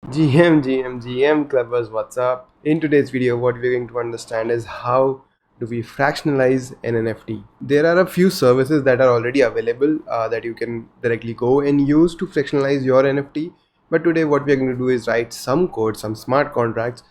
GM clubbers, what's up? In today's video, what we're going to understand is how do we fractionalize an NFT. There are a few services that are already available that you can directly go and use to fractionalize your NFT. But today what we're going to do is write some code, some smart contracts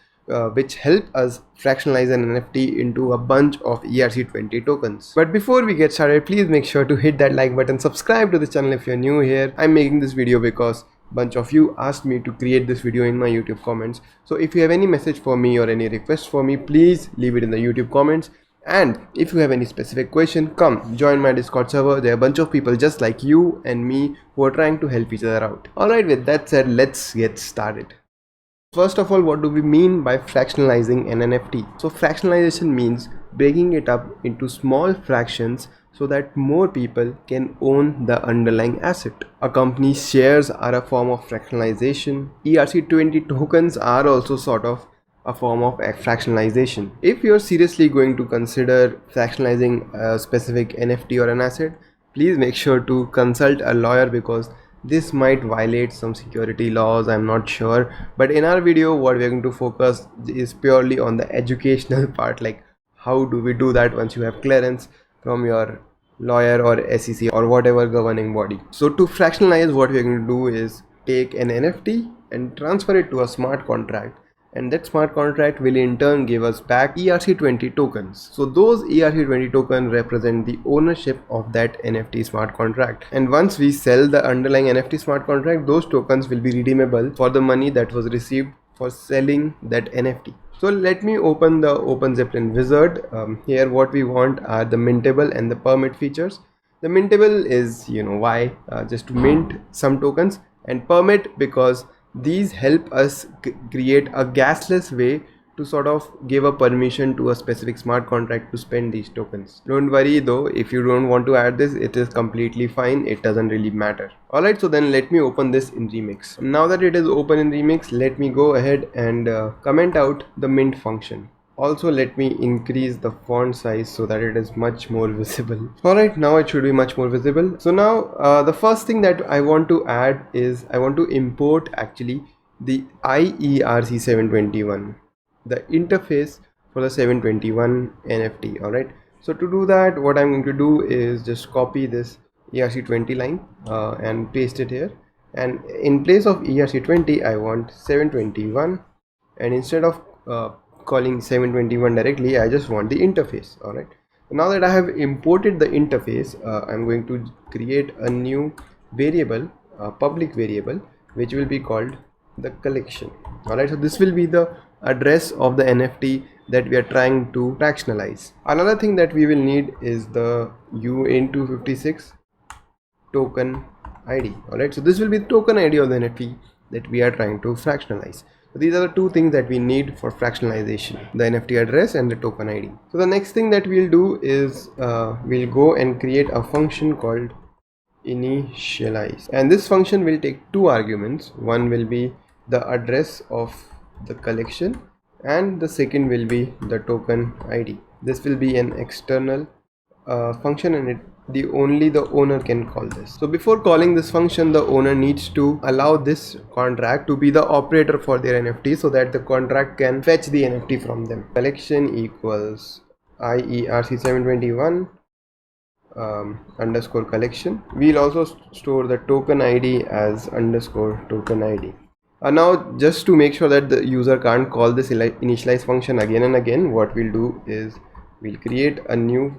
which help us fractionalize an NFT into a bunch of ERC20 tokens. But before we get started, please make sure to hit that like button, subscribe to the channel if you're new here. I'm making this video because bunch of you asked me to create this video in my YouTube comments. So if you have any message for me or any request for me, please leave it in the YouTube comments. And if you have any specific question, come join my Discord server. There are a bunch of people just like you and me who are trying to help each other out. Alright, with that said, let's get started. First of all, what do we mean by fractionalizing an NFT? So fractionalization means breaking it up into small fractions so that more people can own the underlying asset. A company's shares are a form of fractionalization. ERC20 tokens are also sort of a form of fractionalization. If you're seriously going to consider fractionalizing a specific NFT or an asset, please make sure to consult a lawyer because this might violate some security laws. I'm not sure, but in our video what we're going to focus is purely on the educational part, like how do we do that once you have clearance from your lawyer or SEC or whatever governing body. So to fractionalize, what we're going to do is take an NFT and transfer it to a smart contract, and that smart contract will in turn give us back ERC20 tokens. So those ERC20 tokens represent the ownership of that NFT smart contract, and once we sell the underlying NFT smart contract, those tokens will be redeemable for the money that was received for selling that NFT. So let me open the OpenZeppelin wizard. Here what we want are the mintable and the permit features. The mintable is, why, just to mint some tokens, and permit because these help us create a gasless way to sort of give a permission to a specific smart contract to spend these tokens. Don't worry though, if you don't want to add this, it is completely fine. It doesn't really matter. Alright, so then let me open this in Remix. Now that it is open in Remix, let me go ahead and comment out the mint function. Also, let me increase the font size so that it is much more visible. Alright, now it should be much more visible. So now the first thing that I want to add is I want to import actually the IERC 721, the interface for the 721 NFT. Alright, so to do that, what I'm going to do is just copy this ERC20 line and paste it here, and in place of ERC20 I want 721, and instead of calling 721 directly, I just want the interface. Alright, now that I have imported the interface, I'm going to create a new variable, a public variable, which will be called the collection. Alright, so this will be the address of the NFT that we are trying to fractionalize. Another thing that we will need is the UN256 token ID. Alright, so this will be the token ID of the NFT that we are trying to fractionalize. So these are the two things that we need for fractionalization, the NFT address and the token ID. So the next thing that we'll do is we'll go and create a function called initialize, and this function will take two arguments. One will be the address of the collection and the second will be the token ID. This will be an external function, and only the owner can call this. So before calling this function, the owner needs to allow this contract to be the operator for their NFT so that the contract can fetch the NFT from them. Collection equals IERC 721 underscore collection. We'll also store the token ID as underscore token ID. Now just to make sure that the user can't call this initialize function again and again, what we'll do is we'll create a new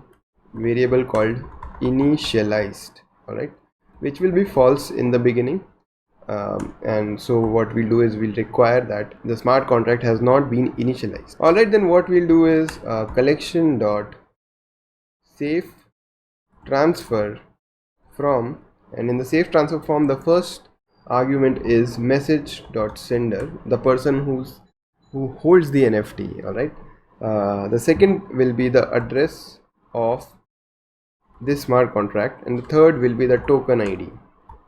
variable called initialized, alright, which will be false in the beginning, and so what we'll do is we'll require that the smart contract has not been initialized. Alright, then what we'll do is collection dot safe transfer from, and in the safe transfer form the first argument is message dot sender, the person who holds the NFT. Alright, the second will be the address of this smart contract, and the third will be the token ID.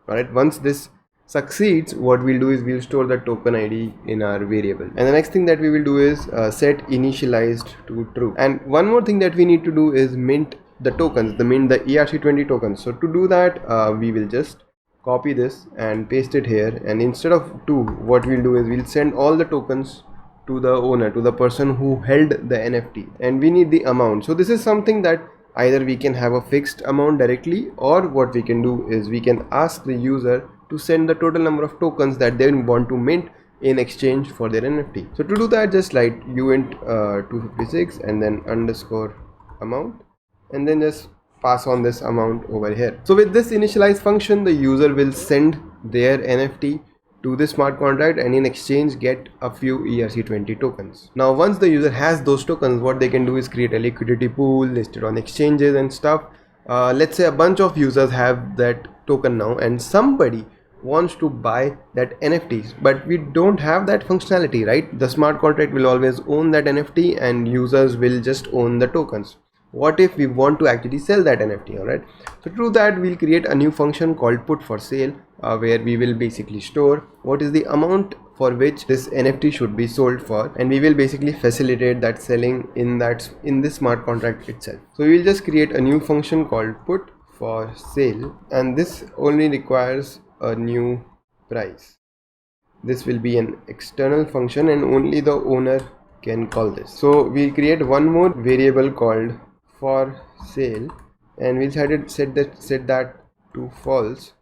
Alright, once this succeeds, what we'll do is we'll store the token ID in our variable, and the next thing that we will do is set initialized to true. And one more thing that we need to do is mint the tokens, mint the ERC20 tokens. So to do that, we will just copy this and paste it here, and instead of 2, what we'll do is we'll send all the tokens to the owner, to the person who held the NFT, and we need the amount. So this is something that either we can have a fixed amount directly, or what we can do is we can ask the user to send the total number of tokens that they want to mint in exchange for their NFT. So to do that, just write uint 256 and then underscore amount, and then just pass on this amount over here. So with this initialize function, the user will send their NFT to the smart contract and in exchange get a few ERC20 tokens. Now once the user has those tokens, what they can do is create a liquidity pool listed on exchanges and stuff. Let's say a bunch of users have that token now, and somebody wants to buy that NFTs, but we don't have that functionality, right? The smart contract will always own that NFT and users will just own the tokens. What if we want to actually sell that NFT? All right, so to do that, we'll create a new function called put for sale, where we will basically store what is the amount for which this NFT should be sold for, and we will basically facilitate that selling in this smart contract itself. So we will just create a new function called put for sale, and this only requires a new price. This will be an external function and only the owner can call this. So we create one more variable called for sale, and we'll set that to false,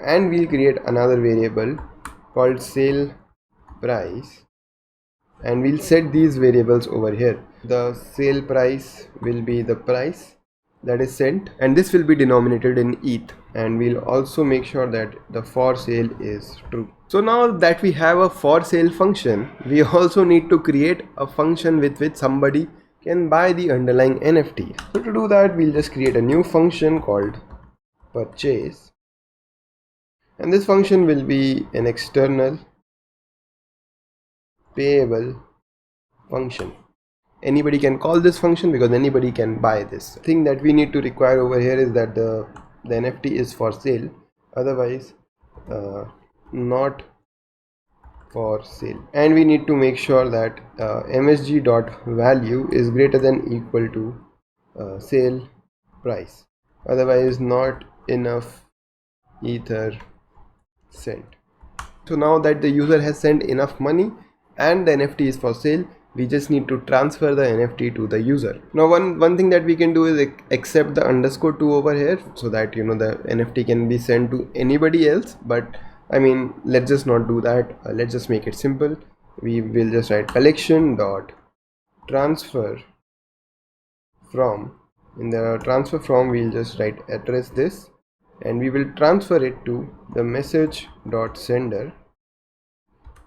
and we'll create another variable called sale price, and we'll set these variables over here. The sale price will be the price that is sent, and this will be denominated in ETH, and we'll also make sure that the for sale is true. So now that we have a for sale function, we also need to create a function with which somebody can buy the underlying NFT. So to do that, we'll just create a new function called purchase, and this function will be an external payable function. Anybody can call this function because anybody can buy this. The thing that we need to require over here is that the NFT is for sale, otherwise not for sale, and we need to make sure that msg.value is greater than equal to sale price, otherwise not enough ether sent. So now that the user has sent enough money and the NFT is for sale, we just need to transfer the NFT to the user. Now one thing that we can do is accept the underscore 2 over here, so that the NFT can be sent to anybody else, but I mean, let's just not do that. Let's just make it simple. We will just write collection dot transfer from. In the transfer from, we'll just write address this, and we will transfer it to the message dot sender,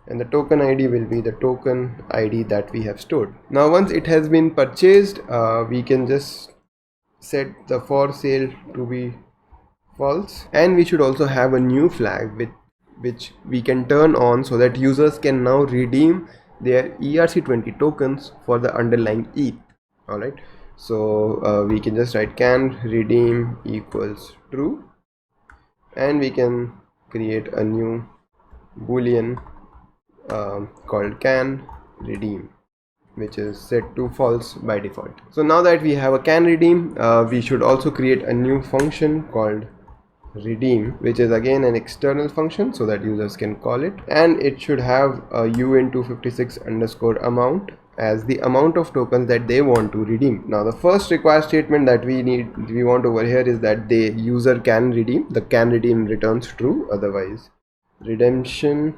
and the token ID will be the token ID that we have stored. Now once it has been purchased, we can just set the for sale to be false, and we should also have a new flag with which we can turn on, so that users can now redeem their ERC20 tokens for the underlying ETH. Alright, so we can just write can redeem equals true, and we can create a new boolean called can redeem, which is set to false by default. So now that we have a can redeem, we should also create a new function called redeem, which is again an external function so that users can call it, and it should have a uint256 underscore amount as the amount of tokens that they want to redeem. Now the first required statement that we want over here is that the user can redeem. The can redeem returns true, otherwise redemption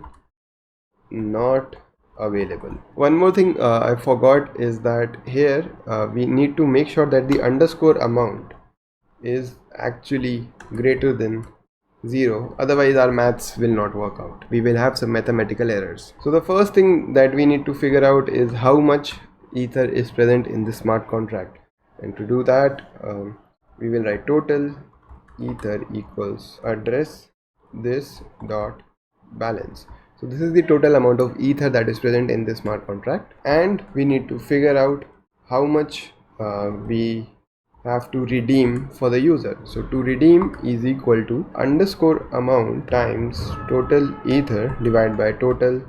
not available. One more thing I forgot is that here we need to make sure that the underscore amount is actually greater than 0, otherwise our maths will not work out. We will have some mathematical errors. So the first thing that we need to figure out is how much ether is present in the smart contract, and to do that we will write total ether equals address this dot balance. So this is the total amount of ether that is present in the smart contract, and we need to figure out how much we have to redeem for the user. So to redeem is equal to underscore amount times total ether divided by total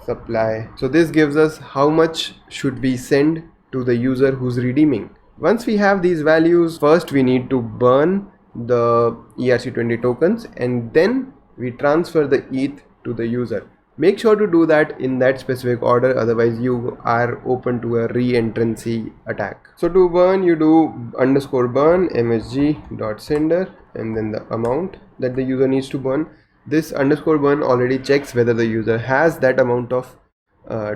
supply. So this gives us how much should we send to the user who's redeeming. Once we have these values, first we need to burn the ERC20 tokens, and then we transfer the ETH to the user. Make sure to do that in that specific order, otherwise you are open to a re-entrancy attack. So to burn, you do _burn msg.sender and then the amount that the user needs to burn. This _burn already checks whether the user has that amount of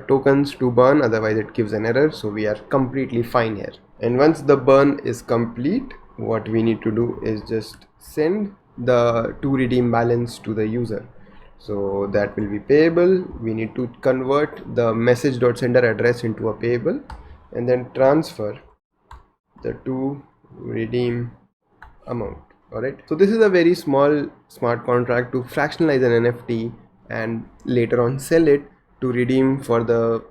tokens to burn, otherwise it gives an error, so we are completely fine here. And once the burn is complete, what we need to do is just send the to redeem balance to the user. So that will be payable. We need to convert the message.sender address into a payable and then transfer the to redeem amount. Alright, so this is a very small smart contract to fractionalize an NFT and later on sell it to redeem for the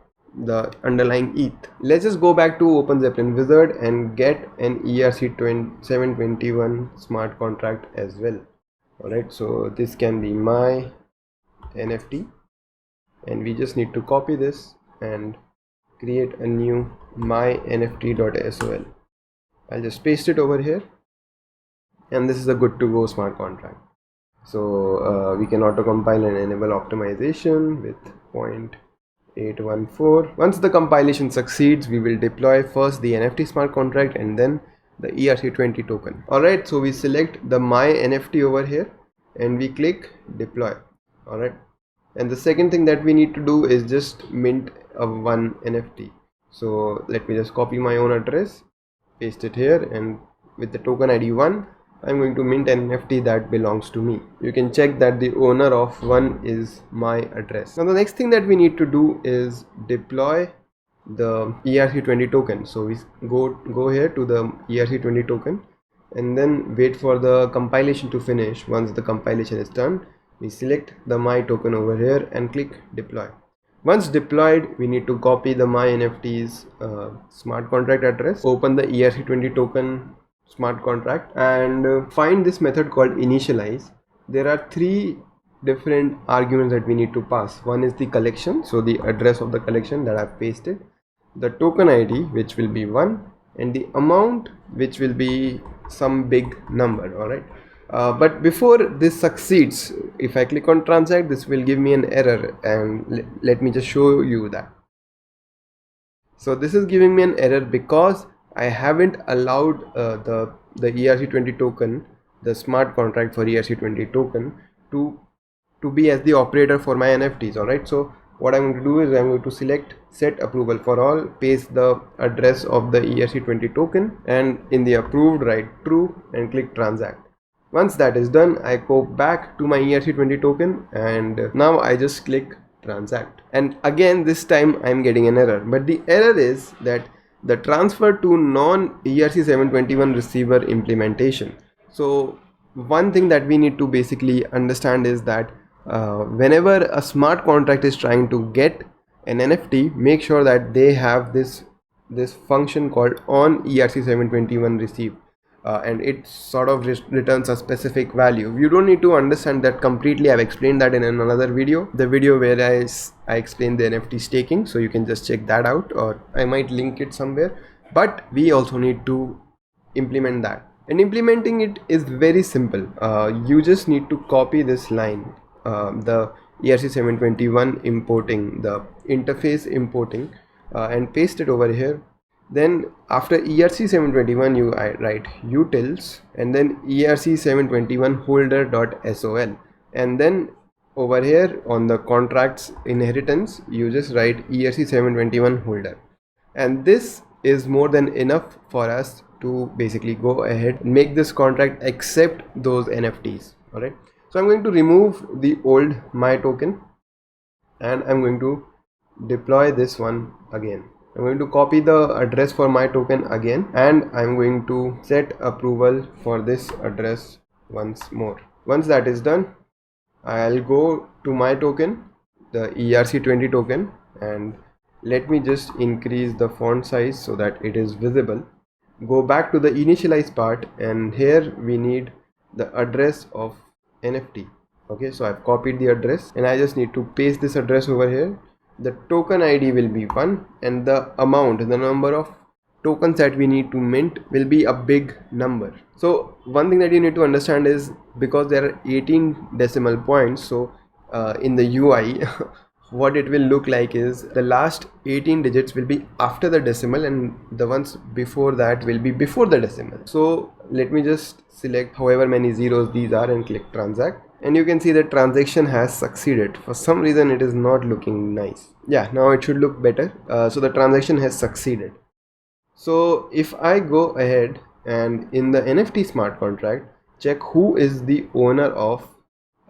underlying ETH. Let's just go back to OpenZeppelin Wizard and get an ERC721 smart contract as well. Alright, so this can be my NFT, and we just need to copy this and create a new my nft.sol. I'll just paste it over here, and this is a good to go smart contract. So we can auto compile and enable optimization with 0.814. Once the compilation succeeds, we will deploy first the NFT smart contract and then the ERC20 token. Alright, so we select the my NFT over here and we click deploy. Alright, and the second thing that we need to do is just mint a one NFT. So let me just copy my own address, paste it here, and with the token ID 1, I'm going to mint an NFT that belongs to me. You can check that the owner of one is my address. Now the next thing that we need to do is deploy the ERC20 token. So we go here to the ERC20 token and then wait for the compilation to finish. Once the compilation is done, we select the my token over here and click deploy. Once deployed, we need to copy the my NFT's smart contract address, open the ERC20 token smart contract and find this method called initialize. There are three different arguments that we need to pass. One is the collection, so the address of the collection that I've pasted, the token ID which will be 1, and the amount which will be some big number. Alright, but before this succeeds, if I click on transact, this will give me an error, and let me just show you that. So this is giving me an error because I haven't allowed the ERC20 token, the smart contract for ERC20 token, to be as the operator for my NFTs. Alright, so what I'm going to do is I'm going to select set approval for all, paste the address of the ERC20 token, and in the approved write true and click transact. Once that is done, I go back to my ERC20 token and now I just click transact, and again this time I'm getting an error, but the error is that the transfer to non ERC721 receiver implementation. So one thing that we need to basically understand is that whenever a smart contract is trying to get an NFT, make sure that they have this function called on ERC721 receive. And it sort of returns a specific value. You don't need to understand that completely. I've explained that in another video, the video where I explained the NFT staking, so you can just check that out, or I might link it somewhere. But we also need to implement that, and implementing it is very simple. You just need to copy this line, the ERC721 importing, the interface importing, and paste it over here. Then after ERC721 you write utils and then ERC721 holder.sol, and then over here on the contracts inheritance you just write ERC721 holder, and this is more than enough for us to basically go ahead and make this contract accept those NFTs. Alright, so I'm going to remove the old my token and I'm going to deploy this one again. I'm going to copy the address for my token again, and I'm going to set approval for this address once more. Once that is done, I'll go to my token, the ERC20 token, and let me just increase the font size so that it is visible. Go back to the initialize part, and here we need the address of NFT. Okay, so I've copied the address and I just need to paste this address over here. The token ID will be 1 and the amount, the number of tokens that we need to mint will be a big number. So one thing that you need to understand is, because there are 18 decimal points, so in the UI what it will look like is the last 18 digits will be after the decimal and the ones before that will be before the decimal. So let me just select however many zeros these are and click transact, and you can see the transaction has succeeded. For some reason it is not looking nice. Yeah, now it should look better. So the transaction has succeeded. So if I go ahead and in the NFT smart contract check who is the owner of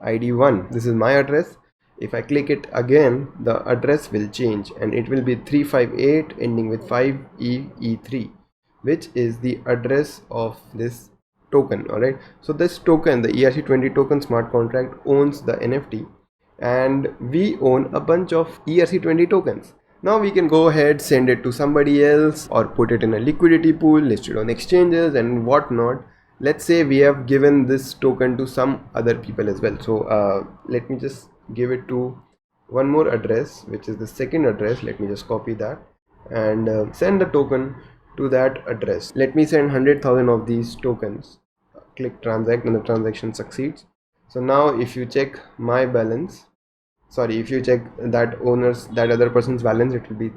ID1, this is my address. If I click it again, the address will change and it will be 358 ending with 5E3, which is the address of this token. Alright, so this token, the ERC20 token smart contract, owns the NFT and we own a bunch of ERC20 tokens. Now we can go ahead, send it to somebody else or put it in a liquidity pool listed on exchanges and whatnot. Let's say we have given this token to some other people as well. So let me just give it to one more address, which is the second address. Let me just copy that and send the token to that address. Let me send 100,000 of these tokens. Click transact and the transaction succeeds. So now if you check my balance, if you check that other person's balance, it will be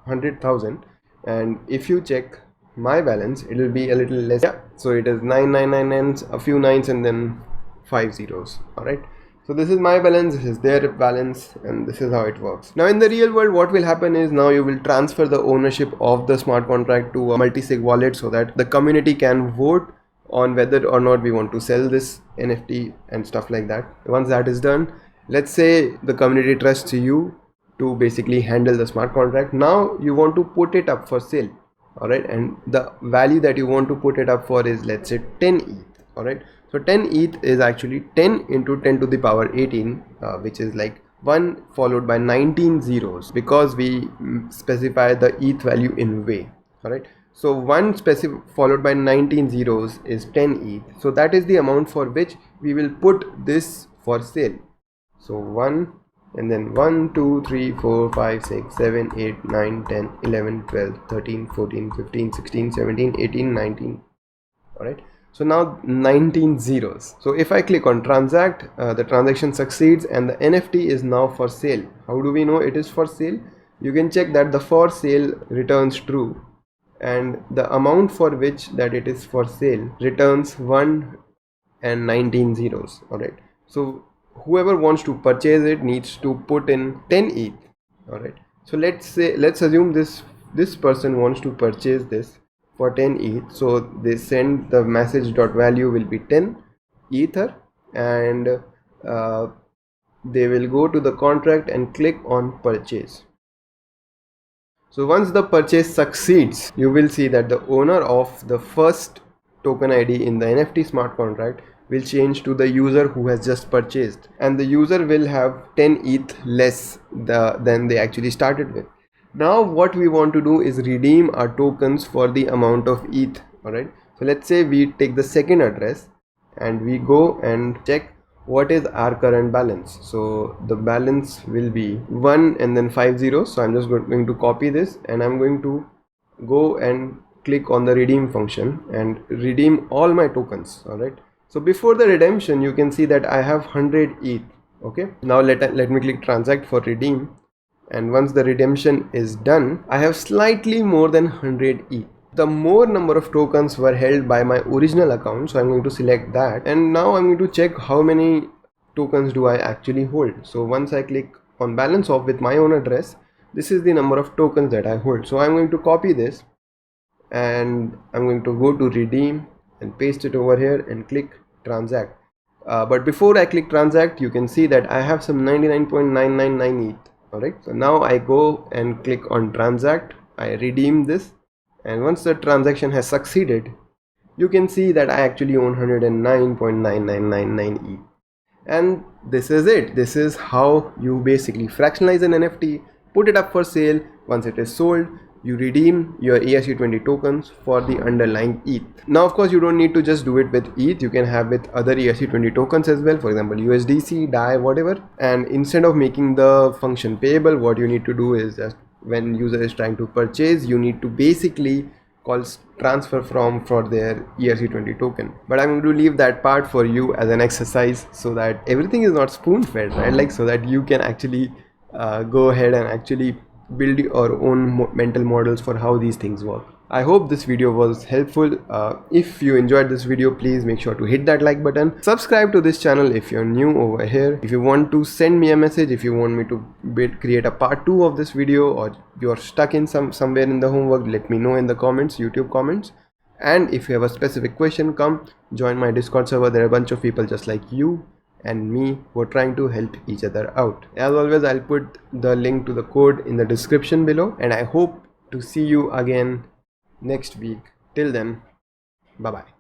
100,000, and if you check my balance it will be a little less. Yeah, so it is 9999, a few nines and then 5 zeros. All right, so this is my balance, this is their balance, and this is how it works. Now in the real world what will happen is, now you will transfer the ownership of the smart contract to a multi-sig wallet so that the community can vote on whether or not we want to sell this NFT and stuff like that. Once that is done, let's say the community trusts you to basically handle the smart contract. Now you want to put it up for sale. All right, and the value that you want to put it up for is, let's say 10 ETH. All right, so 10 ETH is actually 10 into 10 to the power 18, which is like 1 followed by 19 zeros, because we specify the ETH value in way. All right, so 1 followed by 19 zeros is 10 ETH. So that is the amount for which we will put this for sale. So 1 and then 1 2 3 4 5 6 7 8 9 10 11 12 13 14 15 16 17 18 19. All right, so now 19 zeros. So if I click on transact, the transaction succeeds and the NFT is now for sale. How do we know it is for sale? You can check that the for sale returns true and the amount for which that it is for sale returns 1 and 19 zeros. All right, so whoever wants to purchase it needs to put in 10 ETH. All right, so let's assume this person wants to purchase this for 10 ETH. So they send the message dot value will be 10 ether, and they will go to the contract and click on purchase. So once the purchase succeeds, you will see that the owner of the first token ID in the NFT smart contract will change to the user who has just purchased, and the user will have 10 ETH less than they actually started with. Now what we want to do is redeem our tokens for the amount of ETH. All right, so let's say we take the second address and we go and check what is our current balance. So the balance will be 1 and then 5 zeros. So I'm just going to copy this and I'm going to go and click on the redeem function and redeem all my tokens. All right, so before the redemption you can see that I have 100 ETH. Okay, now let me click transact for redeem, and once the redemption is done, I have slightly more than 100 ETH. The more number of tokens were held by my original account, so I'm going to select that, and now I'm going to check how many tokens do I actually hold. So once I click on balance off with my own address, this is the number of tokens that I hold. So I'm going to copy this and I'm going to go to redeem and paste it over here and click transact. But before I click transact, you can see that I have some 99.999 ETH. Alright, so now I go and click on transact, I redeem this, and once the transaction has succeeded, you can see that I actually own 109.9999 ETH. And this is it. This is how you basically fractionalize an NFT, put it up for sale. Once it is sold, you redeem your ERC20 tokens for the underlying ETH. Now of course you don't need to just do it with ETH, you can have with other ERC20 tokens as well, for example USDC, DAI, whatever. And instead of making the function payable, what you need to do is just when user is trying to purchase, you need to basically called transfer from for their ERC20 token. But I'm going to leave that part for you as an exercise, so that everything is not spoon fed, right? Like, so that you can actually go ahead and actually build your own mental models for how these things work. I hope this video was helpful. If you enjoyed this video, please make sure to hit that like button. Subscribe to this channel if you're new over here. If you want to send me a message, if you want me to create a part 2 of this video, or you're stuck in somewhere in the homework, let me know in the comments, YouTube comments. And if you have a specific question, come join my Discord server. There are a bunch of people just like you and me who are trying to help each other out. As always, I'll put the link to the code in the description below, and I hope to see you again next week. Till then, bye bye.